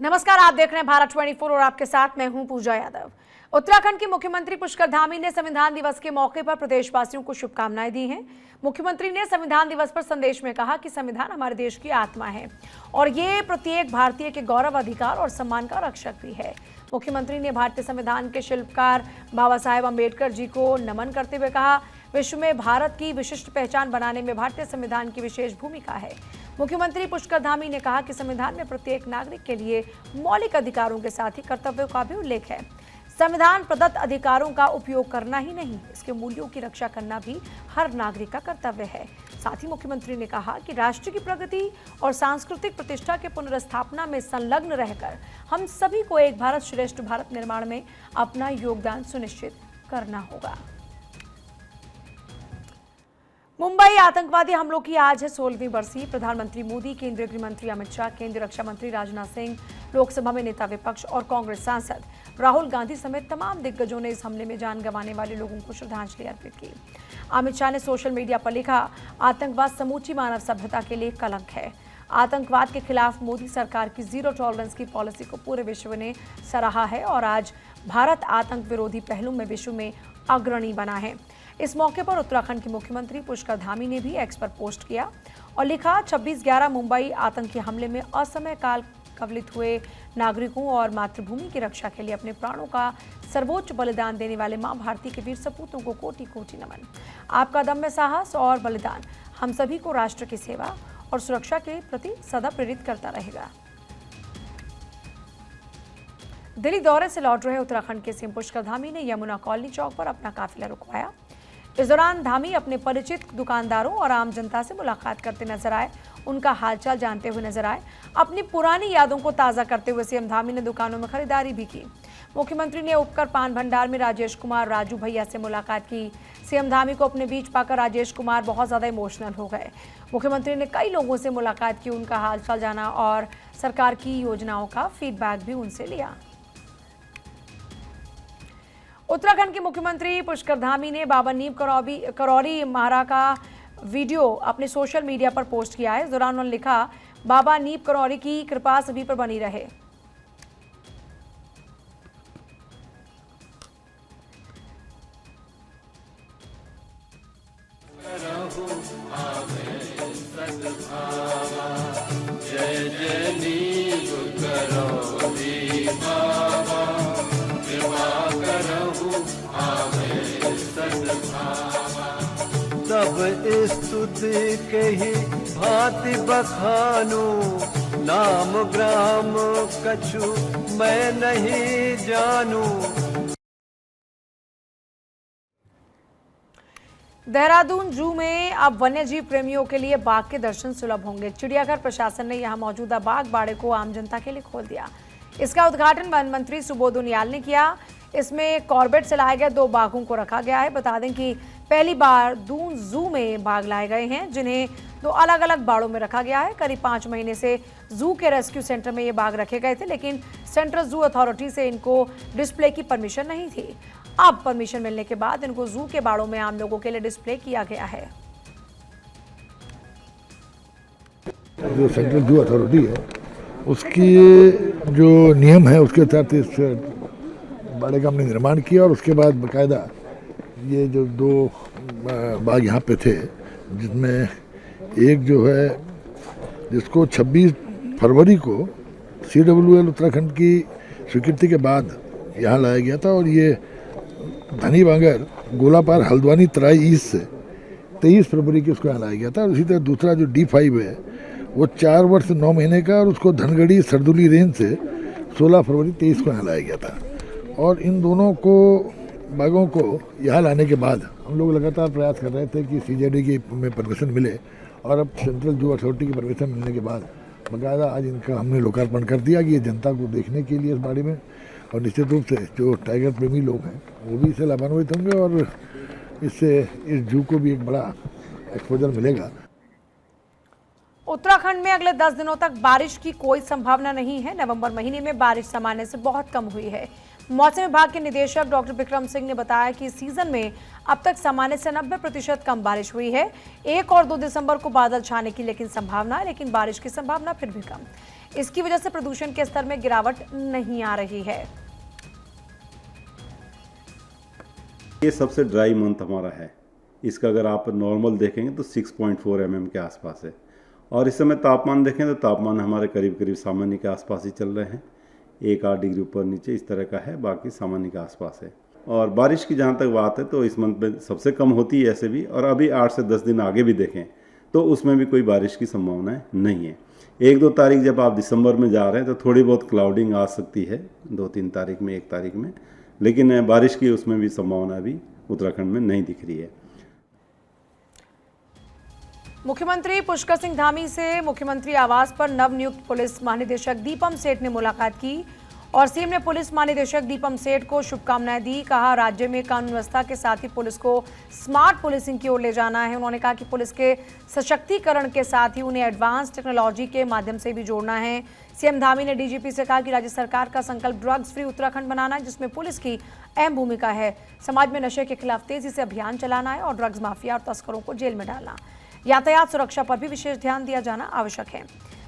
नमस्कार, आप देख रहे हैं भारत 24 और आपके साथ मैं हूं पूजा यादव। उत्तराखंड के मुख्यमंत्री पुष्कर धामी ने संविधान दिवस के मौके पर प्रदेशवासियों को शुभकामनाएं दी हैं। मुख्यमंत्री ने संविधान दिवस पर संदेश में कहा कि संविधान हमारे देश की आत्मा है और ये प्रत्येक भारतीय के गौरव, अधिकार और सम्मान का रक्षक भी है। मुख्यमंत्री ने भारतीय संविधान के शिल्पकार बाबा साहेब अम्बेडकर जी को नमन करते हुए कहा, विश्व में भारत की विशिष्ट पहचान बनाने में भारतीय संविधान की विशेष भूमिका है। मुख्यमंत्री पुष्कर धामी ने कहा कि संविधान में प्रत्येक नागरिक के लिए मौलिक अधिकारों के साथ ही कर्तव्यों का भी उल्लेख है। संविधान प्रदत्त अधिकारों का उपयोग करना ही नहीं, इसके मूल्यों की रक्षा करना भी हर नागरिक का कर्तव्य है। साथ ही मुख्यमंत्री ने कहा कि राष्ट्र की प्रगति और सांस्कृतिक प्रतिष्ठा के पुनर्स्थापना में संलग्न रहकर हम सभी को एक भारत श्रेष्ठ भारत निर्माण में अपना योगदान सुनिश्चित करना होगा। मुंबई आतंकवादी हमलों की आज है 16वीं बरसी। प्रधानमंत्री मोदी, केंद्रीय गृह मंत्री अमित शाह, केंद्रीय रक्षा मंत्री राजनाथ सिंह, लोकसभा में नेता विपक्ष और कांग्रेस सांसद राहुल गांधी समेत तमाम दिग्गजों ने इस हमले में जान गंवाने वाले लोगों को श्रद्धांजलि अर्पित की। अमित शाह ने सोशल मीडिया पर लिखा, आतंकवाद समूची मानव सभ्यता के लिए कलंक है। आतंकवाद के खिलाफ मोदी सरकार की जीरो टॉलरेंस की पॉलिसी को पूरे विश्व ने सराहा है और आज भारत आतंक विरोधी पहलू में विश्व में अग्रणी बना है। इस मौके पर उत्तराखंड के मुख्यमंत्री पुष्कर धामी ने भी एक्स पर पोस्ट किया और लिखा, 26/11 मुंबई आतंकी हमले में असमय काल कवलित हुए नागरिकों और मातृभूमि की रक्षा के लिए अपने प्राणों का सर्वोच्च बलिदान देने वाले मां भारती के वीर सपूतों को कोटि कोटि नमन। आपका दम्य साहस और बलिदान हम सभी को राष्ट्र की सेवा और सुरक्षा के प्रति सदा प्रेरित करता रहेगा। दिल्ली दौरे से लौट रहे उत्तराखंड के सीएम पुष्कर धामी ने यमुना कॉलोनी चौक पर अपना काफिला रुकवाया। इस दौरान धामी अपने परिचित दुकानदारों और आम जनता से मुलाकात करते नजर आए, उनका हालचाल जानते हुए नजर आए। अपनी पुरानी यादों को ताज़ा करते हुए सीएम धामी ने दुकानों में खरीदारी भी की। मुख्यमंत्री ने उपकर पान भंडार में राजेश कुमार राजू भैया से मुलाकात की। सीएम धामी को अपने बीच पाकर राजेश कुमार बहुत ज़्यादा इमोशनल हो गए। मुख्यमंत्री ने कई लोगों से मुलाकात की, उनका हालचाल जाना और सरकार की योजनाओं का फीडबैक भी उनसे लिया। उत्तराखंड के मुख्यमंत्री पुष्कर धामी ने बाबा नीम करौरी महारा का वीडियो अपने सोशल मीडिया पर पोस्ट किया है। इस दौरान उन्होंने लिखा, बाबा नीम करौरी की कृपा सभी पर बनी रहे। जय जय नीम करौरी बाबा, तब स्तुति कही भांति बखानू, नाम ग्राम कछु मैं नहीं जानू। देहरादून जू में अब वन्यजीव प्रेमियों के लिए बाघ के दर्शन सुलभ होंगे। चिड़ियाघर प्रशासन ने यहां मौजूदा बाघ बाड़े को आम जनता के लिए खोल दिया। इसका उद्घाटन वन मंत्री सुबोध उनियाल ने किया। इसमें कॉर्बेट से लाए गए 2 बाघों को रखा गया है। बता दें कि पहली बार दून जू में बाघ लाए गए हैं, जिन्हें 2 अलग अलग बाड़ों में रखा गया है। करीब 5 महीने से जू के रेस्क्यू सेंटर में ये बाघ रखे गए थे, लेकिन सेंट्रल जू अथॉरिटी से इनको डिस्प्ले की परमिशन नहीं थी। अब परमिशन मिलने के बाद इनको जू के बाड़ों में आम लोगों के लिए डिस्प्ले किया गया है। जो सेंट्रल जू अथॉरिटी है उसकी जो नियम है उसके तहत इस बाड़े का हमने निर्माण किया और उसके बाद बाकायदा ये जो 2 बाघ यहाँ पे थे, जिसमें एक जो है जिसको 26 फरवरी को CWL उत्तराखंड की स्वीकृति के बाद यहाँ लाया गया था और ये धनी बांगर गोलापार हल्द्वानी तराई ईस्ट से 23 फरवरी को उसको यहाँ लाया गया था। और इसी तरह दूसरा जो D5 है वो 4 वर्ष 9 महीने का और उसको धनगढ़ी सरदुली रेंज से 16 फरवरी 23 को यहाँ लाया गया था। और इन दोनों को बाघों को यहाँ लाने के बाद हम लोग लगातार प्रयास कर रहे थे कि CJD की में परमिशन मिले और अब सेंट्रल जू अथॉरिटी की परमिशन मिलने के बाद बाकायदा आज इनका हमने लोकार्पण कर दिया कि ये जनता को देखने के लिए इस बाड़े में, और निश्चित रूप से जो टाइगर प्रेमी लोग हैं वो भी इससे लाभान्वित होंगे और इससे इस जू को भी एक बड़ा एक्सपोजर मिलेगा। उत्तराखंड में अगले 10 दिनों तक बारिश की कोई संभावना नहीं है। नवंबर महीने में बारिश सामान्य से बहुत कम हुई है। मौसम विभाग के निदेशक डॉक्टर विक्रम सिंह ने बताया कि इस सीजन में अब तक सामान्य से 90% कम बारिश हुई है। 1 और 2 दिसंबर को बादल छाने की संभावना है, लेकिन बारिश की संभावना फिर भी कम। इसकी वजह से प्रदूषण के स्तर में गिरावट नहीं आ रही है। ये सबसे ड्राई मंथ हमारा है। इसका अगर आप नॉर्मल देखेंगे तो 6.4 mm के आसपास है, और इस समय तापमान देखें तो तापमान हमारे करीब करीब सामान्य के आसपास ही चल रहे हैं। 1-8 डिग्री ऊपर नीचे इस तरह का है, बाकी सामान्य के आसपास है। और बारिश की जहाँ तक बात है तो इस मंथ में सबसे कम होती है ऐसे भी, और अभी 8 से 10 दिन आगे भी देखें तो उसमें भी कोई बारिश की संभावना नहीं है। 1-2 तारीख जब आप दिसंबर में जा रहे हैं तो थोड़ी बहुत क्लाउडिंग आ सकती है 2-3 तारीख में, 1 तारीख में, लेकिन बारिश की उसमें भी संभावना अभी उत्तराखंड में नहीं दिख रही है। मुख्यमंत्री पुष्कर सिंह धामी से मुख्यमंत्री आवास पर नवनियुक्त पुलिस महानिदेशक दीपम सेठ ने मुलाकात की और सीएम ने पुलिस महानिदेशक दीपम सेठ को शुभकामनाएं दी। कहा राज्य में कानून व्यवस्था के साथ ही पुलिस को स्मार्ट पुलिसिंग की ओर ले जाना है। उन्होंने कहा कि पुलिस के सशक्तिकरण के साथ ही उन्हें एडवांस टेक्नोलॉजी के माध्यम से भी जोड़ना है। सीएम धामी ने डीजीपी से कहा कि राज्य सरकार का संकल्प ड्रग्स फ्री उत्तराखंड बनाना है, जिसमें पुलिस की अहम भूमिका है। समाज में नशे के खिलाफ तेजी से अभियान चलाना है और ड्रग्स माफिया और तस्करों को जेल में डालना। यातायात सुरक्षा पर भी विशेष ध्यान दिया जाना आवश्यक है।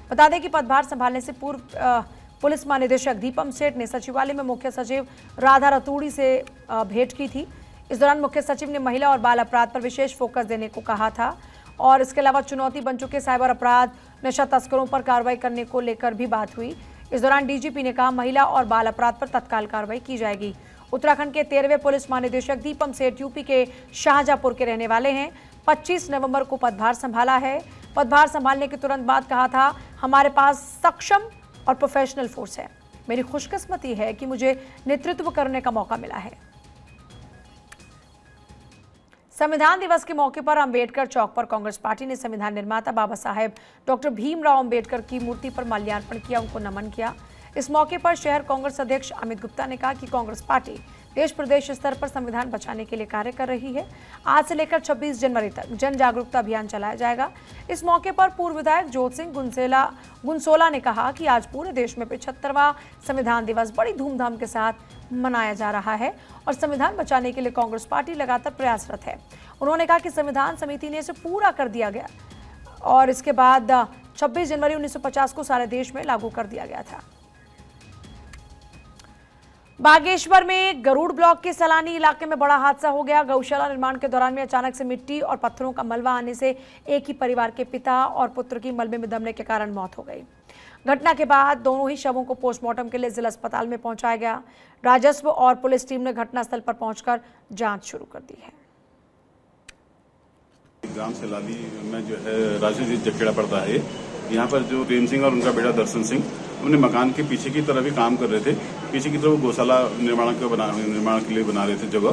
बता दें कि पदभार संभालने से पूर्व पुलिस महानिदेशक दीपम सेठ ने सचिवालय में मुख्य सचिव राधा रतूड़ी से भेंट की थी। इस दौरान मुख्य सचिव ने महिला और बाल अपराध पर विशेष फोकस देने को कहा था और इसके अलावा चुनौती बन चुके साइबर अपराध, नशा तस्करों पर कार्रवाई करने को लेकर भी बात हुई। इस दौरान डीजीपी ने कहा महिला और बाल अपराध पर तत्काल कार्रवाई की जाएगी। उत्तराखंड के 13वें पुलिस महानिदेशक दीपम सेठ यूपी के शाहजहांपुर के रहने वाले हैं। 25 नवंबर को पदभार संभाला है। पदभार संभालने के तुरंत बाद कहा था, हमारे पास सक्षम और प्रोफेशनल फोर्स है। मेरी खुशकिस्मती है कि मुझे नेतृत्व करने का मौका मिला है। संविधान दिवस के मौके पर अंबेडकर चौक पर कांग्रेस पार्टी ने संविधान निर्माता बाबा साहेब डॉक्टर भीमराव अंबेडकर की मूर्ति पर माल्यार्पण किया, उनको नमन किया। इस मौके पर शहर कांग्रेस अध्यक्ष अमित गुप्ता ने कहा कि कांग्रेस पार्टी देश प्रदेश स्तर पर संविधान बचाने के लिए कार्य कर रही है। आज से लेकर 26 जनवरी तक जन जागरूकता अभियान चलाया जाएगा। इस मौके पर पूर्व विधायक जोत सिंह गुनसोला ने कहा कि आज पूरे देश में 75वां संविधान दिवस बड़ी धूमधाम के साथ मनाया जा रहा है और संविधान बचाने के लिए कांग्रेस पार्टी लगातार प्रयासरत है। उन्होंने कहा कि संविधान समिति ने इसे पूरा कर दिया गया और इसके बाद 26 जनवरी 1950 को सारे देश में लागू कर दिया गया था। बागेश्वर में गरुड़ ब्लॉक के सलानी इलाके में बड़ा हादसा हो गया। गौशाला निर्माण के दौरान में अचानक से मिट्टी और पत्थरों का मलबा आने से एक ही परिवार के पिता और पुत्र की मलबे में दबने के कारण मौत हो गई। घटना के बाद दोनों ही शवों को पोस्टमार्टम के लिए जिला अस्पताल में पहुंचाया गया। राजस्व और पुलिस टीम ने घटनास्थल पर पहुंचकर जांच शुरू कर दी है। ग्राम सलानी में जो है राजू जी जखेड़ा पड़ता है। यहाँ पर जो प्रेम सिंह और उनका बेटा दर्शन सिंह अपने मकान के पीछे की तरफ ही काम कर रहे थे। पीछे की तरफ गौशाला निर्माण के लिए बना रहे थे जगह,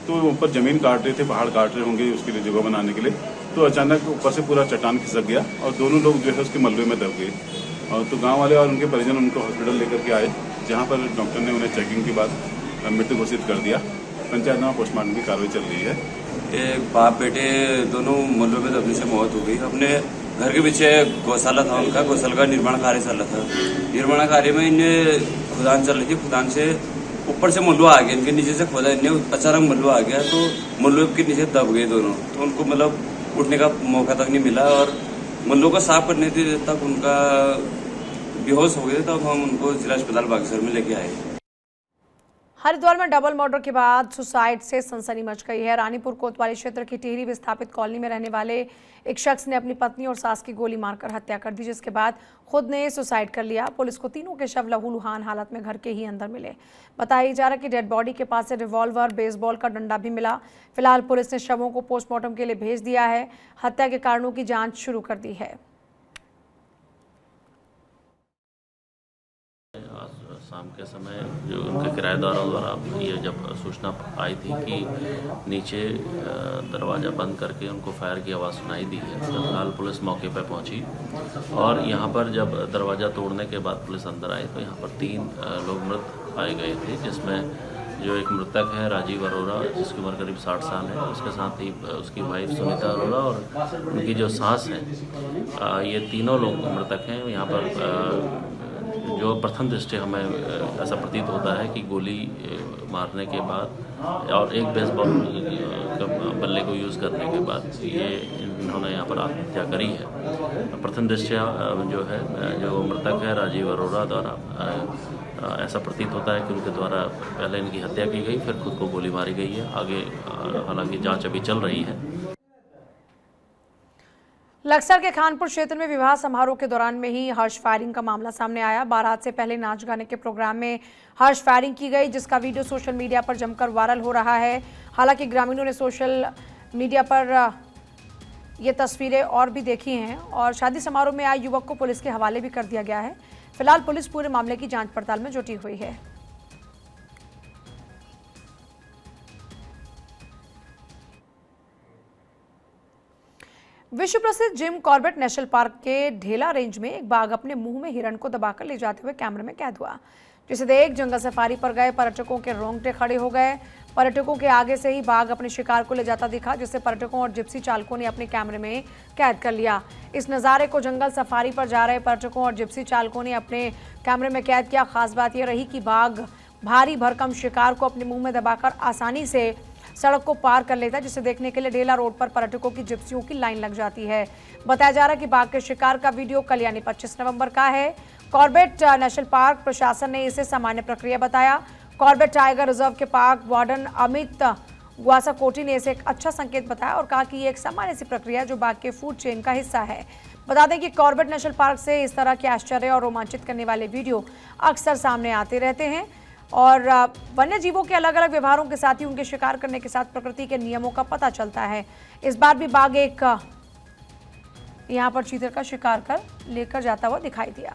तो ऊपर जमीन काट रहे थे, पहाड़ काट रहे होंगे उसके लिए जगह बनाने के लिए। तो अचानक ऊपर से पूरा चट्टान खिसक गया और दोनों लोग जो है उसके मलबे में दब गए। और तो गाँव वाले और उनके परिजन उनको हॉस्पिटल लेकर के आए, जहाँ पर डॉक्टर ने उन्हें चेकिंग के बाद मृत घोषित कर दिया। पंचायत पोस्टमार्टम की कार्रवाई चल रही है। एक बाप बेटे दोनों मलबे में दबने से मौत हो गई। अपने घर के पीछे गौशाला था उनका, गौशाला का निर्माण कार्य चल रहा था। निर्माण कार्य में इन्हें खुदान चल रही थी, खुदान से ऊपर से मलबा आ गया, इनके नीचे से खोदा, इन्हें अचानक मलबा आ गया तो मलबे के नीचे दब गए दोनों। तो उनको मतलब उठने का मौका तक नहीं मिला और मलबों को साफ करने तक उनका बेहोश हो गए। तब हम उनको जिला अस्पताल बागेश्वर में लेके आए। हरिद्वार में डबल मर्डर के बाद सुसाइड से सनसनी मच गई है। रानीपुर कोतवाली क्षेत्र की टिहरी विस्थापित कॉलोनी में रहने वाले एक शख्स ने अपनी पत्नी और सास की गोली मारकर हत्या कर दी, जिसके बाद खुद ने सुसाइड कर लिया। पुलिस को तीनों के शव लहूलुहान हालत में घर के ही अंदर मिले। बताया जा रहा है कि डेड बॉडी के पास से रिवॉल्वर, बेसबॉल का डंडा भी मिला। फिलहाल पुलिस ने शवों को पोस्टमार्टम के लिए भेज दिया है। हत्या के कारणों की जाँच शुरू कर दी है। शाम के समय जो उनके किराएदारों द्वारा ये जब सूचना आई थी कि नीचे दरवाज़ा बंद करके उनको फायर की आवाज़ सुनाई दी है, तो फिलहाल पुलिस मौके पर पहुंची और यहाँ पर जब दरवाज़ा तोड़ने के बाद पुलिस अंदर आई तो यहाँ पर 3 लोग मृत पाए गए थे, जिसमें जो एक मृतक है राजीव अरोड़ा, जिसकी उम्र करीब 60 साल है, उसके साथ ही उसकी वाइफ सुनीता अरोड़ा और उनकी जो सास है, ये तीनों लोग मृतक हैं। यहाँ पर जो प्रथम दृष्टि हमें ऐसा प्रतीत होता है कि गोली मारने के बाद और एक बेसबॉल बल्ले को यूज़ करने के बाद ये इन्होंने यहाँ पर आत्महत्या करी है। प्रथम दृष्टया जो है जो मृतक है राजीव अरोड़ा द्वारा ऐसा प्रतीत होता है कि उनके द्वारा पहले इनकी हत्या की गई, फिर खुद को गोली मारी गई है। आगे हालांकि जांच अभी चल रही है। लक्सर के खानपुर क्षेत्र में विवाह समारोह के दौरान में ही हर्ष फायरिंग का मामला सामने आया। बारात से पहले नाच गाने के प्रोग्राम में हर्ष फायरिंग की गई, जिसका वीडियो सोशल मीडिया पर जमकर वायरल हो रहा है। हालांकि ग्रामीणों ने सोशल मीडिया पर ये तस्वीरें और भी देखी हैं और शादी समारोह में आए युवक को पुलिस के हवाले भी कर दिया गया है। फिलहाल पुलिस पूरे मामले की जांच पड़ताल में जुटी हुई है। विश्व प्रसिद्ध जिम कॉर्बेट नेशनल पार्क के ढेला रेंज में एक बाघ अपने मुंह में हिरण को दबाकर ले जाते हुए कैमरे में कैद हुआ, जिसे देख जंगल सफारी पर गए पर्यटकों के रोंगटे खड़े हो गए। पर्यटकों के आगे से ही बाघ अपने शिकार को ले जाता दिखा, जिसे पर्यटकों और जिप्सी चालकों ने अपने कैमरे में कैद कर लिया। इस नज़ारे को जंगल सफारी पर जा रहे पर्यटकों और जिप्सी चालकों ने अपने कैमरे में कैद किया। खास बात यह रही कि बाघ भारी भरकम शिकार को अपने मुंह में दबाकर आसानी से सड़क को पार कर लेता है, जिसे देखने के लिए ढेला रोड पर पर्यटकों की जिप्सियों की लाइन लग जाती है। बताया जा रहा है कि बाघ के शिकार का वीडियो कल यानी 25 नवंबर का है। कॉर्बेट नेशनल पार्क प्रशासन ने इसे सामान्य प्रक्रिया बताया। कॉर्बेट टाइगर रिजर्व के पार्क वार्डन अमित ग्वासाकोटी ने इसे एक अच्छा संकेत बताया और कहा कि ये एक सामान्य सी प्रक्रिया जो बाघ के फूड चेन का हिस्सा है। बता दें कि कॉर्बेट नेशनल पार्क से इस तरह के आश्चर्य और रोमांचित करने वाले वीडियो अक्सर सामने आते रहते हैं और वन्य जीवों के अलग अलग व्यवहारों के साथ ही उनके शिकार करने के साथ प्रकृति के नियमों का पता चलता है। इस बार भी बाघ एक यहाँ पर चीते का शिकार कर लेकर जाता हुआ दिखाई दिया।